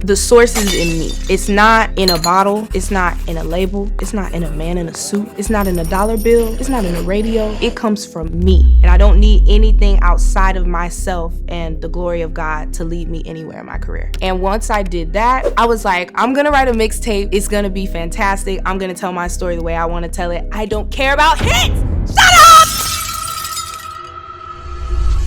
The source is in me. It's not in a bottle. It's not in a label. It's not in a man in a suit. It's not in a dollar bill. It's not in a radio. It comes from me. And I don't need anything outside of myself and the glory of God to lead me anywhere in my career. And once I did that, I was like, I'm gonna write a mixtape. It's gonna be fantastic. I'm gonna tell my story the way I wanna tell it. I don't care about hits. Shut up!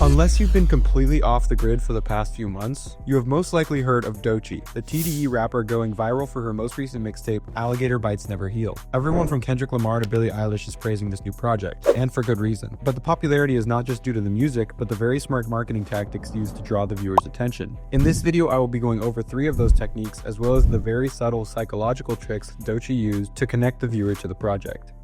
Unless you've been completely off the grid for the past few months, you have most likely heard of Doechii, the TDE rapper going viral for her most recent mixtape, Alligator Bites Never Heal. Everyone from Kendrick Lamar to Billie Eilish is praising this new project, and for good reason. But the popularity is not just due to the music, but the very smart marketing tactics used to draw the viewer's attention. In this video, I will be going over 3 of those techniques, as well as the very subtle psychological tricks Doechii used to connect the viewer to the project.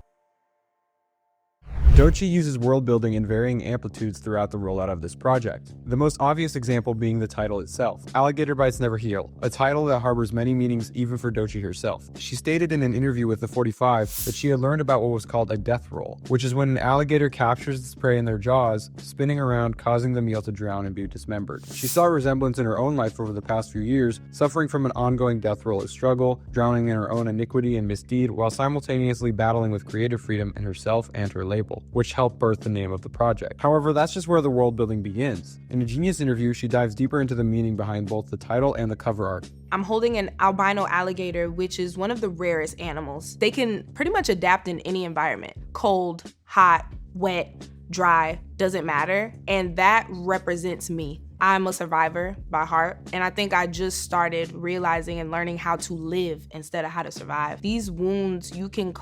Doechii uses world building in varying amplitudes throughout the rollout of this project. The most obvious example being the title itself, Alligator Bites Never Heal, a title that harbors many meanings even for Doechii herself. She stated in an interview with the 45 that she had learned about what was called a death roll, which is when an alligator captures its prey in their jaws, spinning around, causing the meal to drown and be dismembered. She saw a resemblance in her own life over the past few years, suffering from an ongoing death roll of struggle, drowning in her own iniquity and misdeed, while simultaneously battling with creative freedom in herself and her label, which helped birth the name of the project. However, that's just where the world building begins. In a Genius interview, she dives deeper into the meaning behind both the title and the cover art. I'm holding an albino alligator, which is one of the rarest animals. They can pretty much adapt in any environment. Cold, hot, wet, dry, doesn't matter. And that represents me. I'm a survivor by heart, and I think I just started realizing and learning how to live instead of how to survive. These wounds you can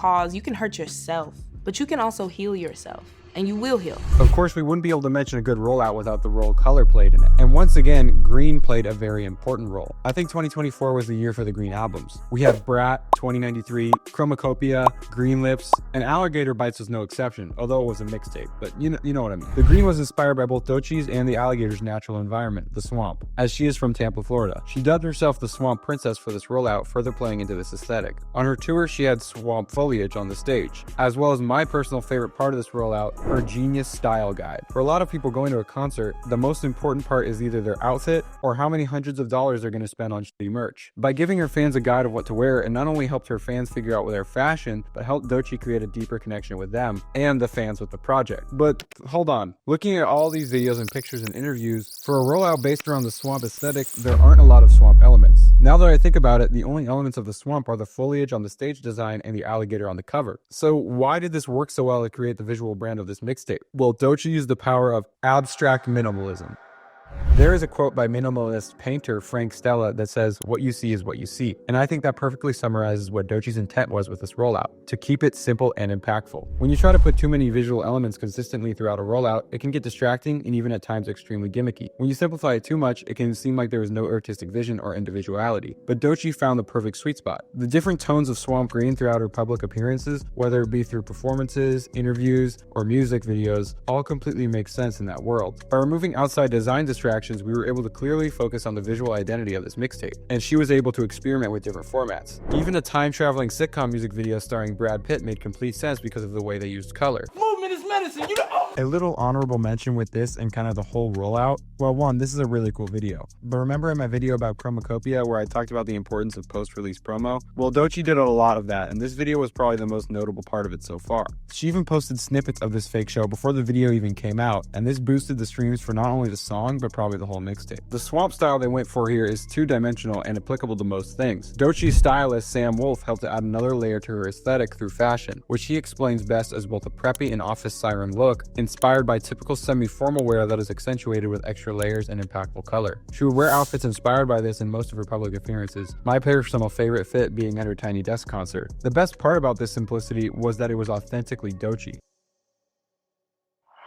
hurt yourself, but you can also heal yourself, and you will heal. Of course, we wouldn't be able to mention a good rollout without the role color played in it. And once again, green played a very important role. I think 2024 was the year for the green albums. We had Brat, 2093, Chromacopia, Green Lips, and Alligator Bites was no exception, although it was a mixtape, but you know what I mean. The green was inspired by both Doechii's and the alligator's natural environment, the swamp, as she is from Tampa, Florida. She dubbed herself the Swamp Princess for this rollout, further playing into this aesthetic. On her tour, she had swamp foliage on the stage, as well as my personal favorite part of this rollout, her genius style guide. For a lot of people going to a concert, the most important part is either their outfit or how many hundreds of dollars they're going to spend on shitty merch. By giving her fans a guide of what to wear, it not only helped her fans figure out their fashion, but helped Doechii create a deeper connection with them and the fans with the project. But hold on, looking at all these videos and pictures and interviews, for a rollout based around the swamp aesthetic, there aren't a lot of swamp elements. Now that I think about it, the only elements of the swamp are the foliage on the stage design and the alligator on the cover. So why did this work so well to create the visual brand of this mixtape? Well, Doechii used the power of abstract minimalism. There is a quote by minimalist painter Frank Stella that says, "What you see is what you see." And I think that perfectly summarizes what Doechii's intent was with this rollout, to keep it simple and impactful. When you try to put too many visual elements consistently throughout a rollout, it can get distracting and even at times extremely gimmicky. When you simplify it too much, it can seem like there is no artistic vision or individuality. But Doechii found the perfect sweet spot. The different tones of swamp green throughout her public appearances, whether it be through performances, interviews, or music videos, all completely make sense in that world. By removing outside design distractions, we were able to clearly focus on the visual identity of this mixtape, and she was able to experiment with different formats. Even a time-traveling sitcom music video starring Brad Pitt made complete sense because of the way they used color. Movement is medicine, you know. A little honorable mention with this and kind of the whole rollout. Well, one, this is a really cool video. But remember in my video about Chromacopia where I talked about the importance of post-release promo? Well, Doechii did a lot of that, and this video was probably the most notable part of it so far. She even posted snippets of this fake show before the video even came out, and this boosted the streams for not only the song, but probably the whole mixtape. The swamp style they went for here is two-dimensional and applicable to most things. Doechii's stylist, Sam Wolf, helped to add another layer to her aesthetic through fashion, which he explains best as both a preppy and office siren look, inspired by typical semi-formal wear that is accentuated with extra layers and impactful color. She would wear outfits inspired by this in most of her public appearances, my personal favorite fit being at her Tiny Desk concert. The best part about this simplicity was that it was authentically Doechii.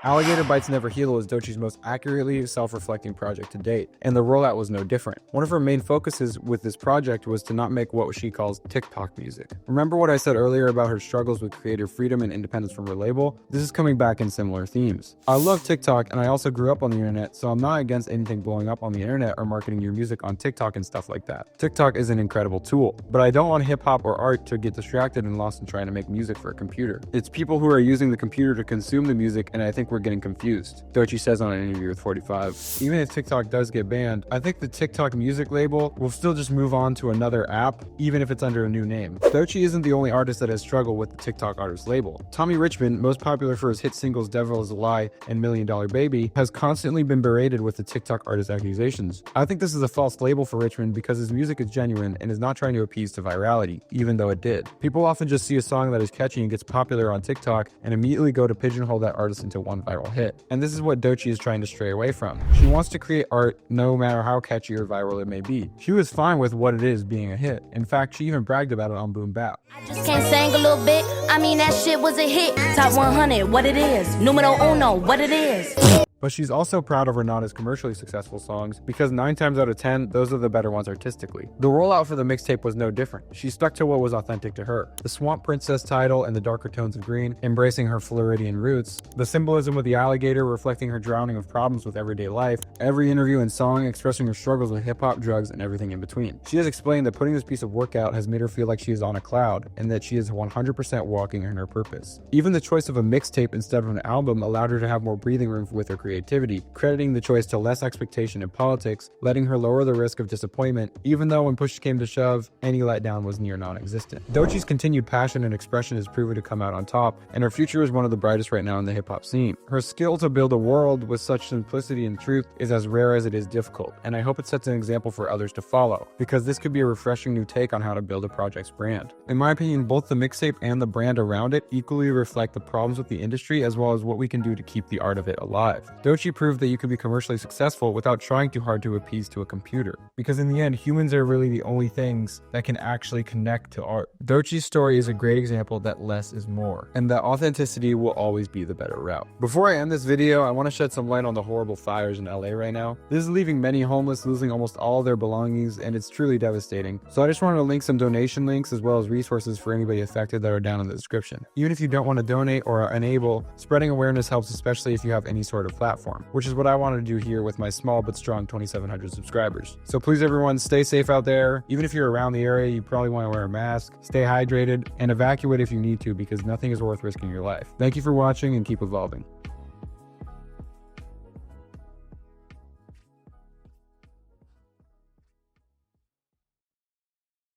Alligator Bites Never Heal was Doechii's most accurately self-reflecting project to date, and the rollout was no different. One of her main focuses with this project was to not make what she calls TikTok music. Remember what I said earlier about her struggles with creative freedom and independence from her label? This is coming back in similar themes. I love TikTok, and I also grew up on the internet, so I'm not against anything blowing up on the internet or marketing your music on TikTok and stuff like that. TikTok is an incredible tool, but I don't want hip-hop or art to get distracted and lost in trying to make music for a computer. It's people who are using the computer to consume the music, and I think think we're getting confused, Doechii says on an interview with 45. Even if TikTok does get banned, I think the TikTok music label will still just move on to another app, even if it's under a new name. Doechii isn't the only artist that has struggled with the TikTok artist label. Tommy Richmond, most popular for his hit singles Devil Is a Lie and $1 Million Baby, has constantly been berated with the TikTok artist accusations. I think this is a false label for Richmond because his music is genuine and is not trying to appease to virality, even though it did. People often just see a song that is catchy and gets popular on TikTok and immediately go to pigeonhole that artist into one viral hit. And this is what Doechii is trying to stray away from. She wants to create art no matter how catchy or viral it may be. She was fine with what it is being a hit. In fact, she even bragged about it on Boom Bap. I just can't sing a little bit. I mean, that shit was a hit. Top 100, what it is. Numero uno, what it is. But she's also proud of her not as commercially successful songs because 9 times out of 10, those are the better ones artistically. The rollout for the mixtape was no different. She stuck to what was authentic to her. The Swamp Princess title and the darker tones of green, embracing her Floridian roots. The symbolism with the alligator reflecting her drowning of problems with everyday life. Every interview and song expressing her struggles with hip-hop, drugs, and everything in between. She has explained that putting this piece of work out has made her feel like she is on a cloud and that she is 100% walking in her purpose. Even the choice of a mixtape instead of an album allowed her to have more breathing room with her creativity, crediting the choice to less expectation in politics, letting her lower the risk of disappointment, even though when push came to shove, any letdown was near non-existent. Doechii's continued passion and expression has proven to come out on top, and her future is one of the brightest right now in the hip-hop scene. Her skill to build a world with such simplicity and truth is as rare as it is difficult, and I hope it sets an example for others to follow, because this could be a refreshing new take on how to build a project's brand. In my opinion, both the mixtape and the brand around it equally reflect the problems with the industry as well as what we can do to keep the art of it alive. Doechii proved that you can be commercially successful without trying too hard to appease to a computer. Because in the end, humans are really the only things that can actually connect to art. Doechii's story is a great example that less is more, and that authenticity will always be the better route. Before I end this video, I want to shed some light on the horrible fires in LA right now. This is leaving many homeless losing almost all of their belongings, and it's truly devastating. So I just wanted to link some donation links as well as resources for anybody affected that are down in the description. Even if you don't want to donate or are unable, spreading awareness helps, especially if you have any sort of platform, which is what I want to do here with my small but strong 2,700 subscribers. So please everyone, stay safe out there. Even if you're around the area, you probably want to wear a mask, stay hydrated, and evacuate if you need to, because nothing is worth risking your life. Thank you for watching and keep evolving.